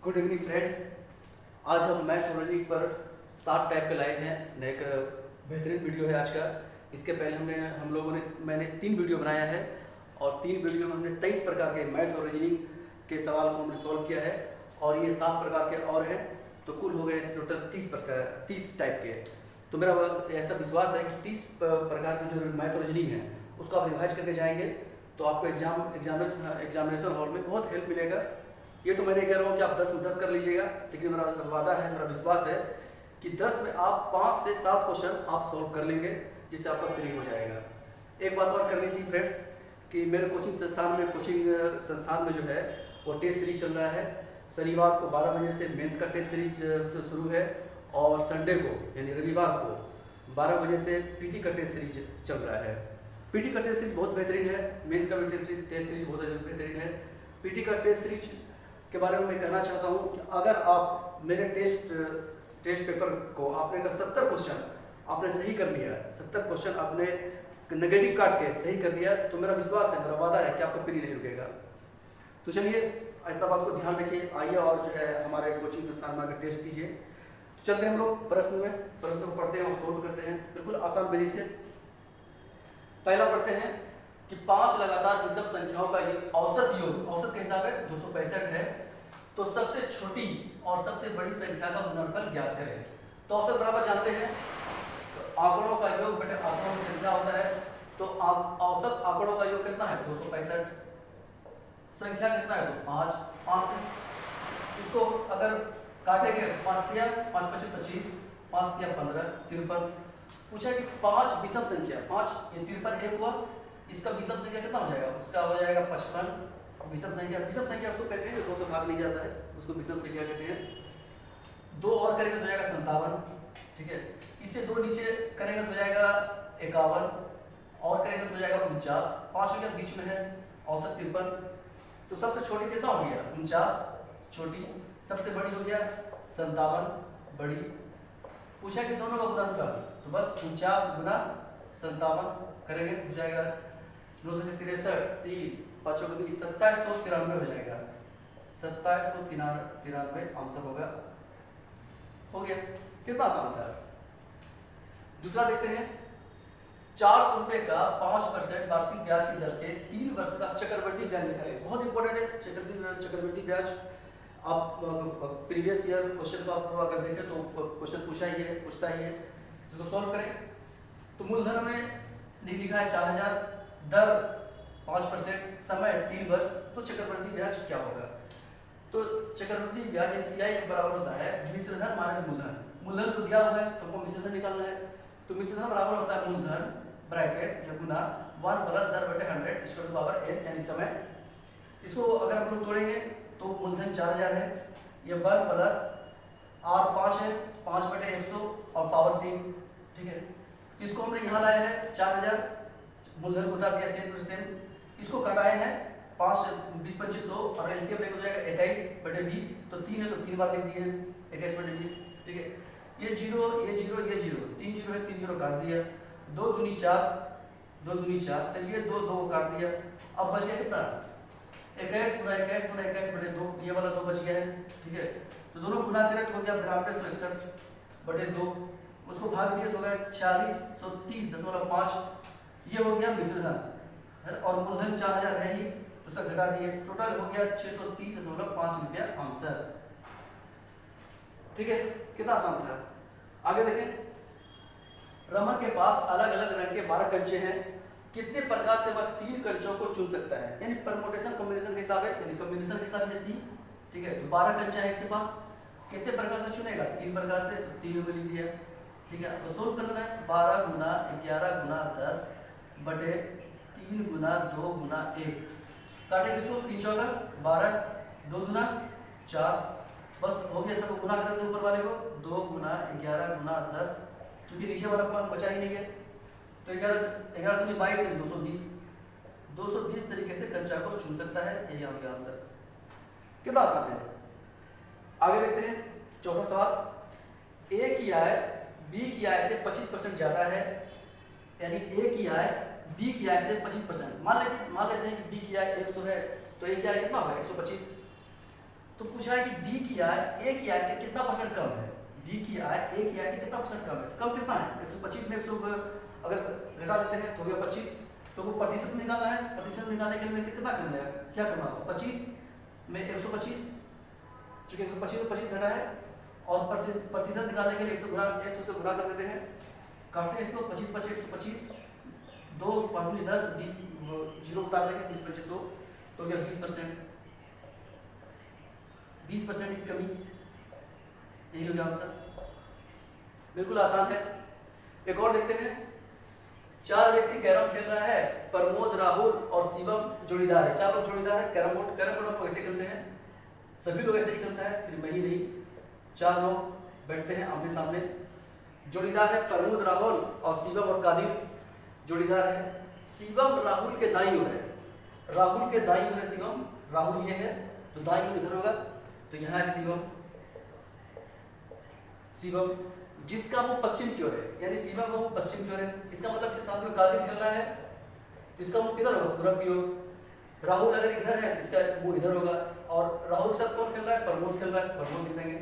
Good evening friends. आज हम math और रीजनिंग पर 7 टाइप के लाए हैं। एक बेहतरीन वीडियो है आज का। इसके पहले मैंने 3 वीडियो बनाया है और 3 वीडियो में हमने 23 प्रकार के मैथ और रीजनिंग के सवाल को हमने सॉल्व किया है और ये 7 प्रकार के और हैं, तो कुल हो गए टोटल 30 टाइप के। तो मेरा ऐसा विश्वास है कि 30 प्रकार के जो मैथ और रीजनिंग है उसको आप रिवाइज करके जाएंगे तो आपको एग्जामिनेशन हॉल में बहुत हेल्प मिलेगा। ये तो मैं नहीं कह रहा हूँ कि आप 10 में 10 कर लीजिएगा, लेकिन मेरा वादा है, मेरा विश्वास है कि 10 में आप 5 से 7 क्वेश्चन आप सॉल्व कर लेंगे, जिससे आपका क्लियर हो जाएगा। एक बात और करनी थी फ्रेंड्स कि मेरे कोचिंग संस्थान में जो है वो टेस्ट सीरीज चल रहा है। शनिवार को 12 बजे से मेंस का टेस्ट सीरीज शुरू है और संडे को यानी रविवार को 12 बजे से पीटी का टेस्ट सीरीज चल रहा है। पीटी का टेस्ट सीरीज बहुत बेहतरीन है, मेंस का भी टेस्ट सीरीज बहुत बेहतरीन है। पीटी का टेस्ट सीरीज के बारे में मैं कहना चाहता हूँ कि अगर आप मेरे टेस्ट पेपर को आपने अगर 70 क्वेश्चन आपने सही कर लिया, 70 क्वेश्चन आपने नेगेटिव काट के सही कर लिया, तो मेरा विश्वास है, मेरा वादा है कि आपका प्री नहीं रुकेगा। तो चलिए इतना बात को ध्यान रखिए, आइए और जो है हमारे कोचिंग संस्थान में आकर टेस्ट कीजिए। तो चलते हैं हम लोग प्रश्न को पढ़ते हैं और सोल्व करते हैं बिल्कुल आसान विधि से। पहला पढ़ते हैं कि 5 लगातार विषम संख्याओं का औसत के हिसाब है 265 है, तो सबसे छोटी और सबसे बड़ी संख्या का गुणनफल ज्ञात करें। तो औसत बराबर जानते हैं, तो आंकड़ों का योग बटे आंकड़ों की संख्या होता है। तो औसत आंकड़ों का योग कितना है 265, संख्या कितना है तो 5 है। इसको अगर काटेंगे 5 तिया 5 पचे 25, 5 तिया 15 53। पूछा कि 5 विषम संख्या, 5 ये 53 एक हुआ, इसका विषम संख्या कितना हो जाएगा, उसका हो जाएगा 55। विषम संख्या उसको कहते हैं जो 2 से भाग नहीं जाता है, उसको विषम संख्या कहते हैं। 2 और करेंगे तो हो जाएगा 57, ठीक है। इसे 2 नीचे करेंगे तो हो जाएगा 51 और करेंगे तो हो जाएगा 49। 5 हो गया बीच में है, औसत 53। तो सबसे छोटी कितना हो गया 49 छोटी, सबसे बड़ी हो गया 57 बड़ी। पूछा कि दोनों का गुणनफल, तो बस 49 गुना 57 करेंगे हो जाएगा 9 से 63 3 5 2793 हो जाएगा, 2793 आंसर होगा। हो गया, कितना आसान था। दूसरा देखते हैं, 400 रुपए का 5% वार्षिक ब्याज की दर से 3 वर्ष का चक्रवृद्धि ब्याज निकालें। बहुत इंपॉर्टेंट है चक्रवृद्धि ब्याज। आप प्रीवियस ईयर क्वेश्चन को आप अगर देखें तो क्वेश्चन पूछता ही है। इसको सॉल्व करें तो मूलधन हमने लिखा है 4000, दर 5%, समय 3 वर्ष, तो चक्रवृद्धि ब्याज क्या होगा। तो चक्रवृद्धि ब्याज सीआई के बराबर होता है मिश्र धन माइनस मूलधन। मूलधन तो दिया हुआ है तो हमको मिश्र धन निकालना है, तो मिश्र धन बराबर होता है मूलधन ब्रैकेट या गुना 1 प्लस दर बटे 100 इसको पावर n यानी समय। इसको अगर हम लोग तोड़ेंगे तो मूलधन 4000 है, ये 1 प्लस r 5 है 5 बटे 100 और पावर 3, ठीक है। इसको हमने यहाँ लाया है 4000, मूलधन को उतार दिया सेम टू सेम। इसको घटाए हैं 5 20 2500 और एलसीएम लेके हो जाएगा 21 बटे 20, तो 3 है तो 3 बार लिख दिए 21 बटे 20, ठीक है। ये 0 ये 0 ये 0, 3 0 है 3 0 काट दिया, 2 दूनी 4 2 दूनी 4, फिर ये 2 2 काट दिया। अब बच गया कितना 21 गुना 21 बटे 2, ये वाला 2 बच गया है, ठीक है। तो दोनों गुना करें तो हो गया 9261 बटे 2, उसको भाग दिया तो हो गया 4630.5, ये हो गया मिश्र धन और मूलधन 4000 है ही तो सब घटा दिए, टोटल हो गया 630.5 रुपया आंसर, ठीक है। कितना आसान था। आगे देखें, रमन के पास अलग अलग रंग के 12 कंचे हैं, कितने प्रकार से वह 3 कंचों को चुन सकता है, यानी परमुटेशन कॉम्बिनेशन के हिसाब है, यानी कॉम्बिनेशन के हिसाब में सी, ठीक है। तो 12 कंचा है इसके पास, कितने प्रकार से चुनेगा 3 प्रकार से, तो 3 में लिख दिया, ठीक है। अब सोल्व करना है 12 गुना 11 गुना 10 बटे 3 गुना 2 गुना 1, काटेंगे इसको 3 चौका 12 2 गुना 4, बस हो गया। सबको गुना करेंगे ऊपर वाले को 2 गुना 11 गुना 10, क्योंकि नीचे वाला पॉइंट बचा ही नहीं है, तो 11 दूनी 22 है 220 तरीके से कंचा को चुन सकता है, यही आपका आंसर। कितना आसान है। आगे देखते हैं चौथा सवाल, ए की आय बी की आय से 25% ज्यादा है, यानी ए की आय बी की आय से 25%। मान लेते हैं कि बी की आय 100 है, तो ए की आय कितना होगा 125। तो पूछा है कि बी की आय ए की आय से कितना परसेंट कम है। बी की आय ए की आय से कितना परसेंट कम है। कम कितना है 125 में 100 अगर घटा देते हैं तो हो गया 25। तो वो प्रतिशत निकालना है, प्रतिशत निकालने के लिए कितना करना है, क्या करना होगा 25 में 125, चूंकि 125 में 25 घटा है और प्रतिशत निकालने के लिए 100 से गुणा कर देते हैं। काटते हैं इसको 25 25 125 2 5 10 20 जीरो उतार देंगे 20 25 100 तो क्या 20% की कमी, यही हो गया आंसर। बिल्कुल आसान है। एक और देखते हैं। 4 व्यक्ति कैरम खेल रहा है। प्रमोद, राहुल और शिवम जोड़ीदार है। 4 लोग जोड़ीदार है। कैरम बोर्ड को ऐसे खेलते हैं, सभी लोग ऐसे ही खेलते हैं, सिर्फ मैं ही नहीं। 4 लोग बैठते हैं आमने सामने, जोड़ीदार है प्रमोद, राहुल और शिवम और कादिर जोड़ीदार है। शिवम राहुल के दाईं ओर है, राहुल के दाईं ओर है शिवम, राहुल ये है तो दाईं ओर इधर होगा, तो यहाँ है शिवम। शिवम जिसका वो पश्चिम की ओर है, यानी शिवम का वो पश्चिम की ओर है। इसका मतलब साथ में कादिर खेल रहा है तो इसका मुंह किधर होगा, पूरब की ओर। राहुल अगर इधर है तो इसका मुंह इधर होगा। और राहुल के साथ कौन खेल रहा है, प्रमोद खेल रहा है, प्रमोद लिखेंगे।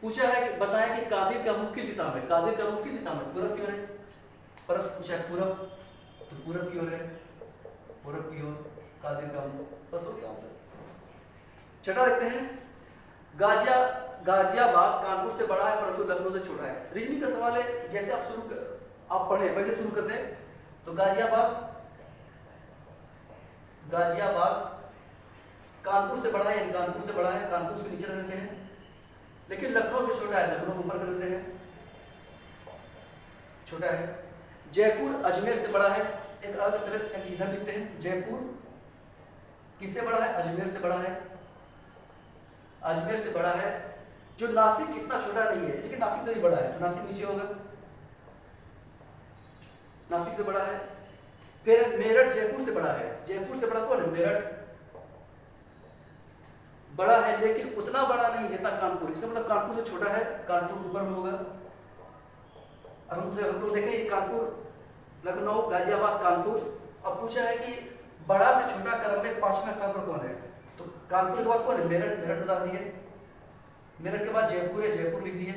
पूछा है कि बताएं कि कादिर का मुख किस दिशा में, कादिर का मुख किस दिशा में, पूरब की ओर है। प्रश्न पूछा है पूरब, तो पूरब की ओर है, पूरब की ओर कादिर का मुख, बस हो गया आंसर। छठा देखते हैं। गाजियाबाद कानपुर से बड़ा है परंतु लखनऊ से छोटा है। रीजनिंग का सवाल है, जैसे आप पढ़े वैसे शुरू कर दें। तो गाजियाबाद कानपुर से बड़ा है, यानी कानपुर से बड़ा है, कानपुर से नीचे रख देते हैं। लेकिन लखनऊ से छोटा है, लखनऊ ऊपर कर देते हैं, छोटा है। जयपुर अजमेर से बड़ा है, एक अलग तरह इधर लिखते हैं। जयपुर किससे बड़ा है, अजमेर से बड़ा है, अजमेर से बड़ा है। जो नासिक इतना छोटा नहीं है लेकिन नासिक से भी बड़ा है, तो नासिक नीचे होगा, नासिक से बड़ा है। फिर मेरठ जयपुर से बड़ा है, जयपुर से बड़ा कौन है, मेरठ बड़ा है लेकिन उतना बड़ा नहीं जितना कानपुर। इसका मतलब कानपुर से छोटा है, कानपुर ऊपर में होगा। और हम लोग देखें कानपुर, लखनऊ, गाजियाबाद, कानपुर। अब पूछा है कि बड़ा से छोटा क्रम में 5वें स्थान पर कौन है, तो कानपुर के बाद कौन है, मेरठ, मेरठ बता दिए। मेरठ के बाद जयपुर है, जयपुर लिख दिए।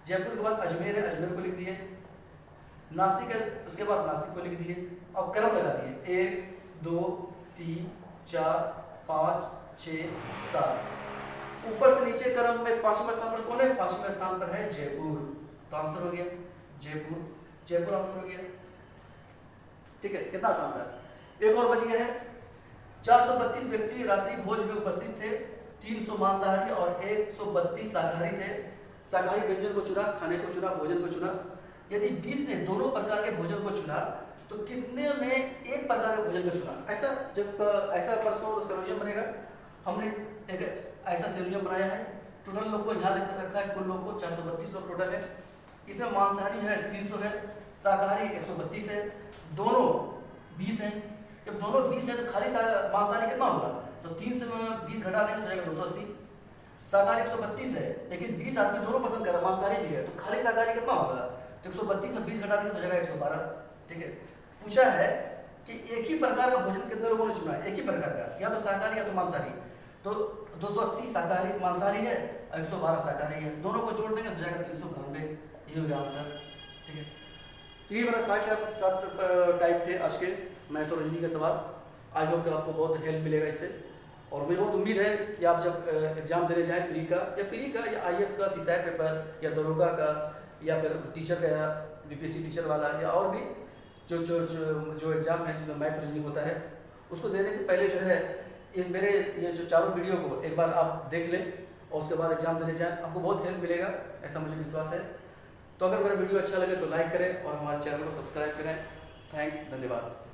जयपुर के बाद अजमेर है, अजमेर को लिख दिए। नासिक है, उसके बाद नासिक को लिख दिए। अब क्रम लगा दिए 1 2 3 4 5 6 7। ऊपर से नीचे क्रम में 5वें स्थान पर कौन है, 5वें स्थान पर है जयपुर। तो आंसर हो गया जयपुर, जयपुर आंसर हो गया। ठीक है, कितना आसान था। एक और बच गया है। 432 व्यक्ति रात्रि भोज में उपस्थित थे। 300 मांसाहारी और 132 शाकाहारी थे। शाकाहारी व्यंजन को चुना, खाने को चुना, भोजन को चुना। यदि 20 ने दोनों प्रकार के भोजन को चुना तो कितने ने एक प्रकार के भोजन को चुना। ऐसा जब ऐसा प्रश्न हो तो संयोजन बनेगा। हमने एक ऐसा संयोजन बनाया है। टोटल लोग को यहाँ लिख रखा है, कुल लोग को 432 लोग टोटल है। इसमें मांसाहारी जो है 300 है, शाकाहारी 132 है, दोनों 20 है। जब दोनों 20 है तो खाली मांसाहारी कितना होगा, तो 3 से 20 घटा देंगे तो जाएगा 280। शाकाहारी 132 है लेकिन 20 आदमी दोनों पसंद कर रहा है, मांसाहारी भी है, तो खाली शाकाहारी कितना होगा, तो 132 में 20 घटा देंगे तो जाएगा 112। ठीक है, पूछा है कि एक ही प्रकार का भोजन कितने लोगों ने चुना है, एक ही प्रकार का, या तो शाकाहारी या तो मांसाहारी। तो 280 शाकाहारी मांसाहारी है और 112 शाकाहारी है, दोनों को जोड़ देंगे तो जाएगा 392। ये हो गया आंसर। ठीक है, तो ये मेरा 7 टाइप थे आज के मैथ और हिंदी के सवाल। आई होप कि आपको बहुत हेल्प मिलेगा इससे। और मुझे बहुत उम्मीद है कि आप जब एग्जाम देने जाएं प्री का या IAS का, CSAT पेपर या दरोगा का या फिर टीचर का, BPSC टीचर वाला या और भी जो एग्जाम है जिसमें मैथ रीजनिंग होता है, उसको देने के पहले जो है मेरे ये जो चारों वीडियो को एक बार आप देख लें और उसके बाद एग्जाम देने जाएं, आपको बहुत हेल्प मिलेगा, ऐसा मुझे विश्वास है। तो अगर मेरा वीडियो अच्छा लगे तो लाइक करें और हमारे चैनल को सब्सक्राइब करें। थैंक्स, धन्यवाद।